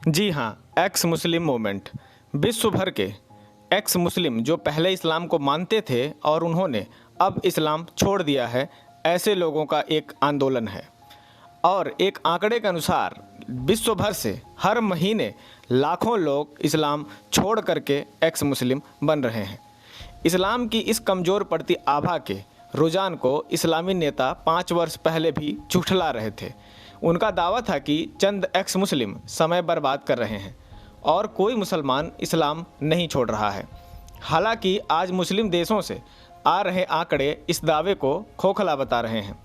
जी हाँ, एक्स मुस्लिम मूवमेंट विश्व भर के एक्स मुस्लिम जो पहले इस्लाम को मानते थे और उन्होंने अब इस्लाम छोड़ दिया है, ऐसे लोगों का एक आंदोलन है। और एक आंकड़े के अनुसार विश्व भर से हर महीने लाखों लोग इस्लाम छोड़ करके एक्स मुस्लिम बन रहे हैं। इस्लाम की इस कमज़ोर पड़ती आभा के रुझान को इस्लामी नेता 5 वर्ष पहले भी झुठला रहे थे। उनका दावा था कि चंद एक्स मुस्लिम समय बर्बाद कर रहे हैं और कोई मुसलमान इस्लाम नहीं छोड़ रहा है। हालांकि आज मुस्लिम देशों से आ रहे आंकड़े इस दावे को खोखला बता रहे हैं।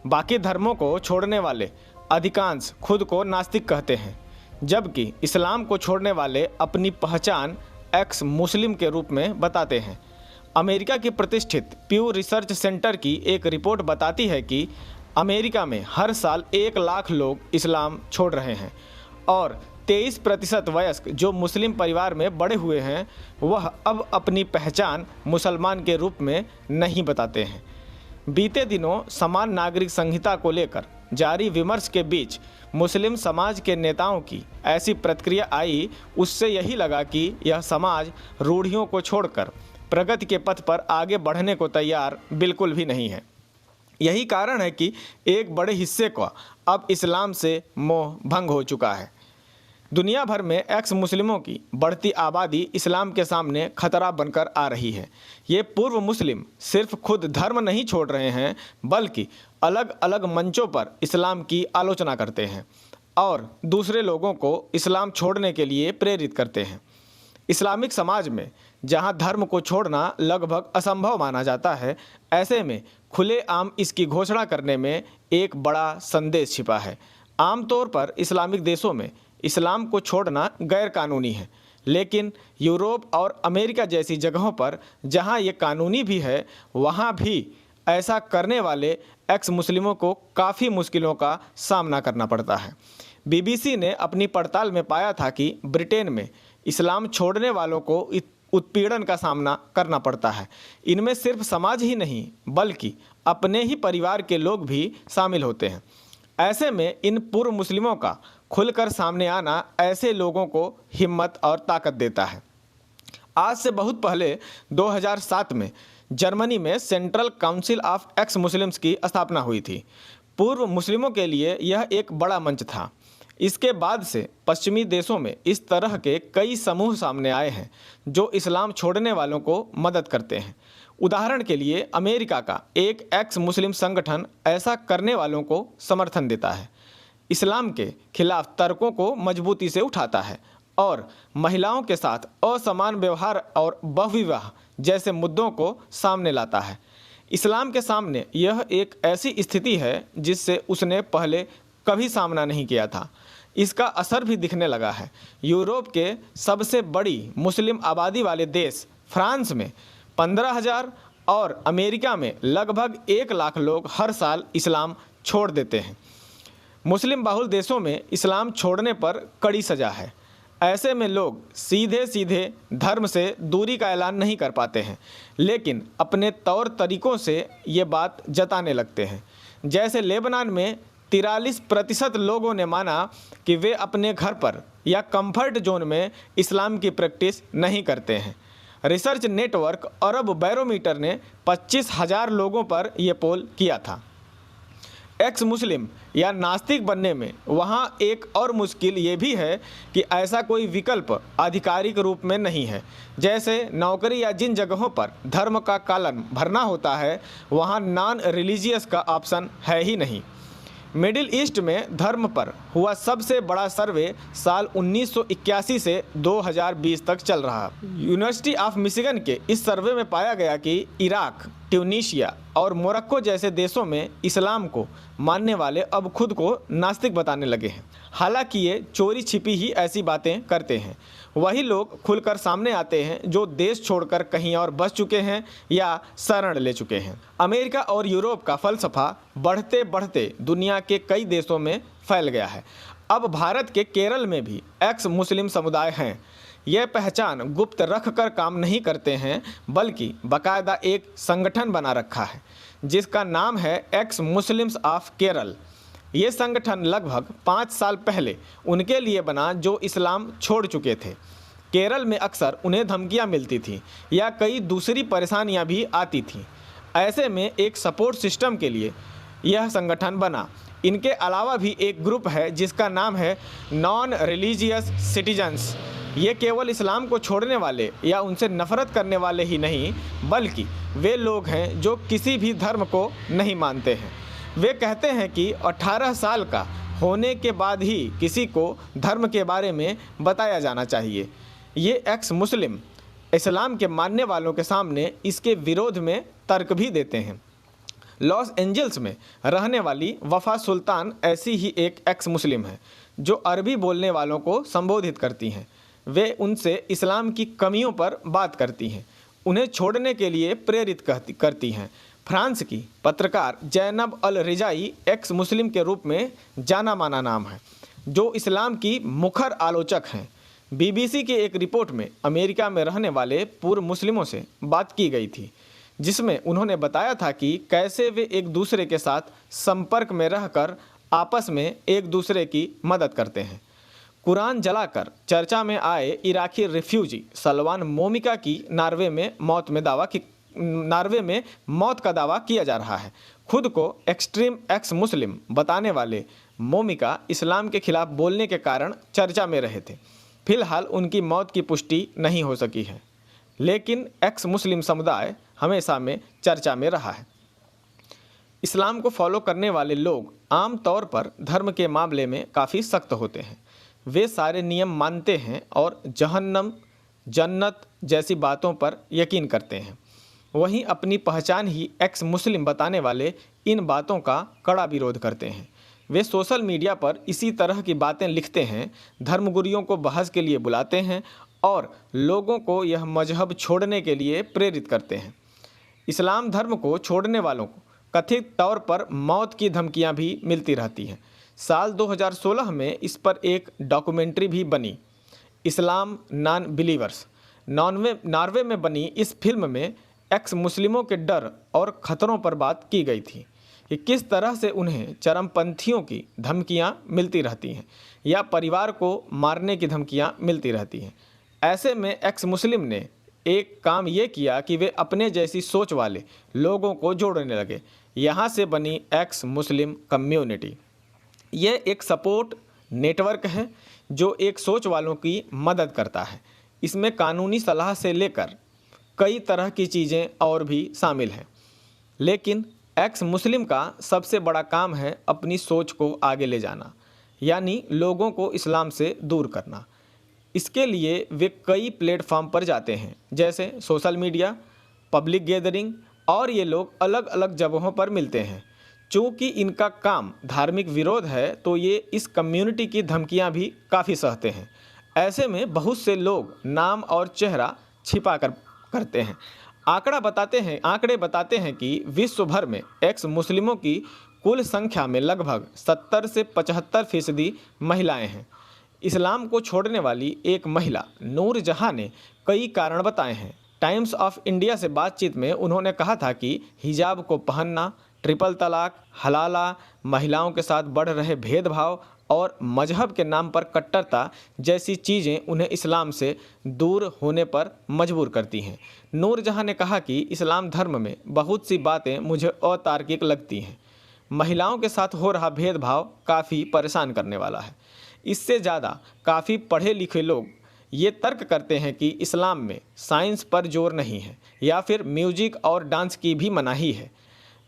बाकी धर्मों को छोड़ने वाले अधिकांश खुद को नास्तिक कहते हैं, जबकि इस्लाम को छोड़ने वाले अपनी पहचान एक्स मुस्लिम के रूप में बताते हैं। अमेरिका की प्रतिष्ठित प्यू रिसर्च सेंटर की एक रिपोर्ट बताती है कि अमेरिका में हर साल 1 लाख लोग इस्लाम छोड़ रहे हैं और 23% वयस्क जो मुस्लिम परिवार में बड़े हुए हैं वह अब अपनी पहचान मुसलमान के रूप में नहीं बताते हैं। बीते दिनों समान नागरिक संहिता को लेकर जारी विमर्श के बीच मुस्लिम समाज के नेताओं की ऐसी प्रतिक्रिया आई, उससे यही लगा कि यह समाज रूढ़ियों को छोड़कर प्रगति के पथ पर आगे बढ़ने को तैयार बिल्कुल भी नहीं है। यही कारण है कि एक बड़े हिस्से का अब इस्लाम से मोह भंग हो चुका है। दुनिया भर में एक्स मुस्लिमों की बढ़ती आबादी इस्लाम के सामने खतरा बनकर आ रही है। ये पूर्व मुस्लिम सिर्फ खुद धर्म नहीं छोड़ रहे हैं, बल्कि अलग अलग मंचों पर इस्लाम की आलोचना करते हैं और दूसरे लोगों को इस्लाम छोड़ने के लिए प्रेरित करते हैं। इस्लामिक समाज में जहां धर्म को छोड़ना लगभग असंभव माना जाता है, ऐसे में खुलेआम इसकी घोषणा करने में एक बड़ा संदेश छिपा है। आमतौर पर इस्लामिक देशों में इस्लाम को छोड़ना गैर कानूनी है, लेकिन यूरोप और अमेरिका जैसी जगहों पर जहां ये कानूनी भी है, वहां भी ऐसा करने वाले एक्स मुस्लिमों को काफ़ी मुश्किलों का सामना करना पड़ता है। बीबीसी ने अपनी पड़ताल में पाया था कि ब्रिटेन में इस्लाम छोड़ने वालों को उत्पीड़न का सामना करना पड़ता है। इनमें सिर्फ समाज ही नहीं, बल्कि अपने ही परिवार के लोग भी शामिल होते हैं। ऐसे में इन पूर्व मुस्लिमों का खुलकर सामने आना ऐसे लोगों को हिम्मत और ताकत देता है। आज से बहुत पहले 2007 में जर्मनी में central council of x Muslims की स्थापना हुई थी। पूर्व मुस्लिमों के लिए यह एक बड़ा मंच था। इसके बाद से पश्चिमी देशों में इस तरह के कई समूह सामने आए हैं जो इस्लाम छोड़ने वालों को मदद करते हैं। उदाहरण के लिए अमेरिका का एक एक्स मुस्लिम संगठन ऐसा करने वालों को समर्थन देता है, इस्लाम के खिलाफ तर्कों को मजबूती से उठाता है और महिलाओं के साथ असमान व्यवहार और बहुविवाह जैसे मुद्दों को सामने लाता है। इस्लाम के सामने यह एक ऐसी स्थिति है जिससे उसने पहले कभी सामना नहीं किया था। इसका असर भी दिखने लगा है। यूरोप के सबसे बड़ी मुस्लिम आबादी वाले देश फ्रांस में 15,000 और अमेरिका में लगभग 1 लाख लोग हर साल इस्लाम छोड़ देते हैं। मुस्लिम बहुल देशों में इस्लाम छोड़ने पर कड़ी सज़ा है। ऐसे में लोग सीधे सीधे धर्म से दूरी का ऐलान नहीं कर पाते हैं, लेकिन अपने तौर तरीक़ों से ये बात जताने लगते हैं। जैसे लेबनान में 43% लोगों ने माना कि वे अपने घर पर या कंफर्ट जोन में इस्लाम की प्रैक्टिस नहीं करते हैं। रिसर्च नेटवर्क अरब बैरोमीटर ने 25,000 लोगों पर यह पोल किया था। एक्स मुस्लिम या नास्तिक बनने में वहाँ एक और मुश्किल ये भी है कि ऐसा कोई विकल्प आधिकारिक रूप में नहीं है। जैसे नौकरी या जिन जगहों पर धर्म का कॉलम भरना होता है, वहाँ नॉन रिलीजियस का ऑप्शन है ही नहीं। मिडिल ईस्ट में धर्म पर हुआ सबसे बड़ा सर्वे साल 1981 से 2020 तक चल रहा। यूनिवर्सिटी ऑफ मिशिगन के इस सर्वे में पाया गया कि इराक, ट्यूनीशिया और मोरक्को जैसे देशों में इस्लाम को मानने वाले अब खुद को नास्तिक बताने लगे हैं। हालांकि ये चोरी छिपी ही ऐसी बातें करते हैं। वही लोग खुलकर सामने आते हैं जो देश छोड़कर कहीं और बस चुके हैं या शरण ले चुके हैं। अमेरिका और यूरोप का फलसफा बढ़ते बढ़ते दुनिया के कई देशों में फैल गया है। अब भारत के केरल में भी एक्स मुस्लिम समुदाय हैं। यह पहचान गुप्त रख कर काम नहीं करते हैं, बल्कि बाकायदा एक संगठन बना रखा है जिसका नाम है एक्स मुस्लिम्स ऑफ केरल। ये संगठन लगभग 5 साल पहले उनके लिए बना जो इस्लाम छोड़ चुके थे। केरल में अक्सर उन्हें धमकियां मिलती थीं या कई दूसरी परेशानियां भी आती थीं। ऐसे में एक सपोर्ट सिस्टम के लिए यह संगठन बना। इनके अलावा भी एक ग्रुप है जिसका नाम है नॉन रिलीजियस सिटीजन्स। ये केवल इस्लाम को छोड़ने वाले या उनसे नफरत करने वाले ही नहीं, बल्कि वे लोग हैं जो किसी भी धर्म को नहीं मानते हैं। वे कहते हैं कि 18 साल का होने के बाद ही किसी को धर्म के बारे में बताया जाना चाहिए। ये एक्स मुस्लिम इस्लाम के मानने वालों के सामने इसके विरोध में तर्क भी देते हैं। लॉस एंजल्स में रहने वाली वफ़ा सुल्तान ऐसी ही एक एक्स मुस्लिम है जो अरबी बोलने वालों को संबोधित करती हैं। वे उनसे इस्लाम की कमियों पर बात करती हैं, उन्हें छोड़ने के लिए प्रेरित करती हैं। फ्रांस की पत्रकार जैनब अल रिजाई एक्स मुस्लिम के रूप में जाना माना नाम है, जो इस्लाम की मुखर आलोचक हैं। बीबीसी की एक रिपोर्ट में अमेरिका में रहने वाले पूर्व मुस्लिमों से बात की गई थी, जिसमें उन्होंने बताया था कि कैसे वे एक दूसरे के साथ संपर्क में रहकर आपस में एक दूसरे की मदद करते हैं। कुरान जलाकर चर्चा में आए इराकी रिफ्यूजी सलमान मोमिका की नार्वे में मौत का दावा किया जा रहा है। खुद को एक्सट्रीम एक्स मुस्लिम बताने वाले मोमिका इस्लाम के खिलाफ बोलने के कारण चर्चा में रहे थे। फिलहाल उनकी मौत की पुष्टि नहीं हो सकी है, लेकिन एक्स मुस्लिम समुदाय हमेशा में चर्चा में रहा है। इस्लाम को फॉलो करने वाले लोग आम तौर पर धर्म के मामले में काफ़ी सख्त होते हैं। वे सारे नियम मानते हैं और जहन्नम, जन्नत जैसी बातों पर यकीन करते हैं। वहीं अपनी पहचान ही एक्स मुस्लिम बताने वाले इन बातों का कड़ा विरोध करते हैं। वे सोशल मीडिया पर इसी तरह की बातें लिखते हैं, धर्मगुरुओं को बहस के लिए बुलाते हैं और लोगों को यह मजहब छोड़ने के लिए प्रेरित करते हैं। इस्लाम धर्म को छोड़ने वालों को कथित तौर पर मौत की धमकियां भी मिलती रहती हैं। साल 2016 में इस पर एक डॉक्यूमेंट्री भी बनी, इस्लाम नॉन बिलीवर्स। नॉर्वे में बनी इस फिल्म में एक्स मुस्लिमों के डर और ख़तरों पर बात की गई थी कि किस तरह से उन्हें चरमपंथियों की धमकियां मिलती रहती हैं या परिवार को मारने की धमकियां मिलती रहती हैं। ऐसे में एक्स मुस्लिम ने एक काम ये किया कि वे अपने जैसी सोच वाले लोगों को जोड़ने लगे। यहाँ से बनी एक्स मुस्लिम कम्युनिटी। यह एक सपोर्ट नेटवर्क है जो एक सोच वालों की मदद करता है। इसमें कानूनी सलाह से लेकर कई तरह की चीज़ें और भी शामिल हैं, लेकिन एक्स मुस्लिम का सबसे बड़ा काम है अपनी सोच को आगे ले जाना, यानी लोगों को इस्लाम से दूर करना। इसके लिए वे कई प्लेटफॉर्म पर जाते हैं, जैसे सोशल मीडिया, पब्लिक गैदरिंग, और ये लोग अलग अलग जगहों पर मिलते हैं। चूँकि इनका काम धार्मिक विरोध है, तो ये इस कम्युनिटी की धमकियां भी काफ़ी सहते हैं। ऐसे में बहुत से लोग नाम और चेहरा छिपा कर करते हैं। आंकड़े बताते हैं कि विश्व भर में एक्स मुस्लिमों की कुल संख्या में लगभग 70 से 75% महिलाएं हैं। इस्लाम को छोड़ने वाली एक महिला नूर जहां ने कई कारण बताए हैं। टाइम्स ऑफ इंडिया से बातचीत में उन्होंने कहा था कि हिजाब को पहनना, ट्रिपल तलाक, हलाला, महिलाओं के साथ बढ़ रहे भेदभाव और मजहब के नाम पर कट्टरता जैसी चीज़ें उन्हें इस्लाम से दूर होने पर मजबूर करती हैं। नूर जहां ने कहा कि इस्लाम धर्म में बहुत सी बातें मुझे अतार्किक लगती हैं। महिलाओं के साथ हो रहा भेदभाव काफ़ी परेशान करने वाला है। इससे ज़्यादा काफ़ी पढ़े लिखे लोग ये तर्क करते हैं कि इस्लाम में साइंस पर जोर नहीं है या फिर म्यूजिक और डांस की भी मनाही है।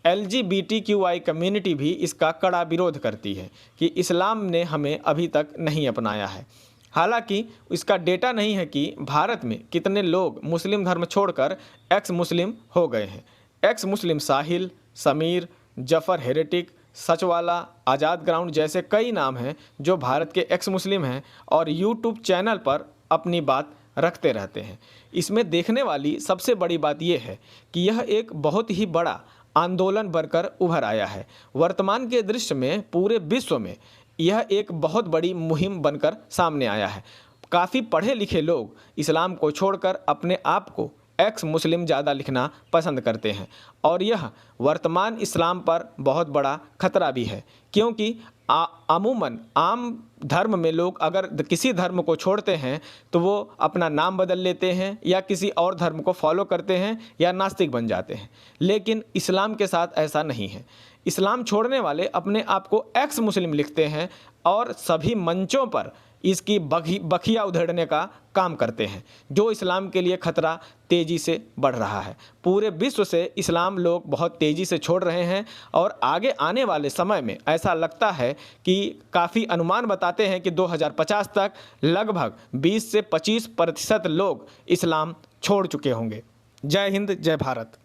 LGBTQI कम्युनिटी भी इसका कड़ा विरोध करती है कि इस्लाम ने हमें अभी तक नहीं अपनाया है। हालांकि इसका डेटा नहीं है कि भारत में कितने लोग मुस्लिम धर्म छोड़कर एक्स मुस्लिम हो गए हैं। एक्स मुस्लिम साहिल, समीर, जफ़र हेरेटिक, सचवाला, आज़ाद ग्राउंड जैसे कई नाम हैं जो भारत के एक्स मुस्लिम हैं और यूट्यूब चैनल पर अपनी बात रखते रहते हैं। इसमें देखने वाली सबसे बड़ी बात यह है कि यह एक बहुत ही बड़ा आंदोलन बनकर उभर आया है। वर्तमान के दृश्य में पूरे विश्व में यह एक बहुत बड़ी मुहिम बनकर सामने आया है। काफ़ी पढ़े लिखे लोग इस्लाम को छोड़कर अपने आप को एक्स मुस्लिम ज़्यादा लिखना पसंद करते हैं और यह वर्तमान इस्लाम पर बहुत बड़ा खतरा भी है, क्योंकि अमूमन आम धर्म में लोग अगर किसी धर्म को छोड़ते हैं तो वो अपना नाम बदल लेते हैं या किसी और धर्म को फॉलो करते हैं या नास्तिक बन जाते हैं। लेकिन इस्लाम के साथ ऐसा नहीं है। इस्लाम छोड़ने वाले अपने आप को एक्स मुस्लिम लिखते हैं और सभी मंचों पर इसकी बखिया उधेड़ने का काम करते हैं, जो इस्लाम के लिए खतरा तेज़ी से बढ़ रहा है। पूरे विश्व से इस्लाम लोग बहुत तेज़ी से छोड़ रहे हैं और आगे आने वाले समय में ऐसा लगता है कि काफ़ी अनुमान बताते हैं कि 2050 तक लगभग 20 से 25% लोग इस्लाम छोड़ चुके होंगे। जय हिंद, जय भारत।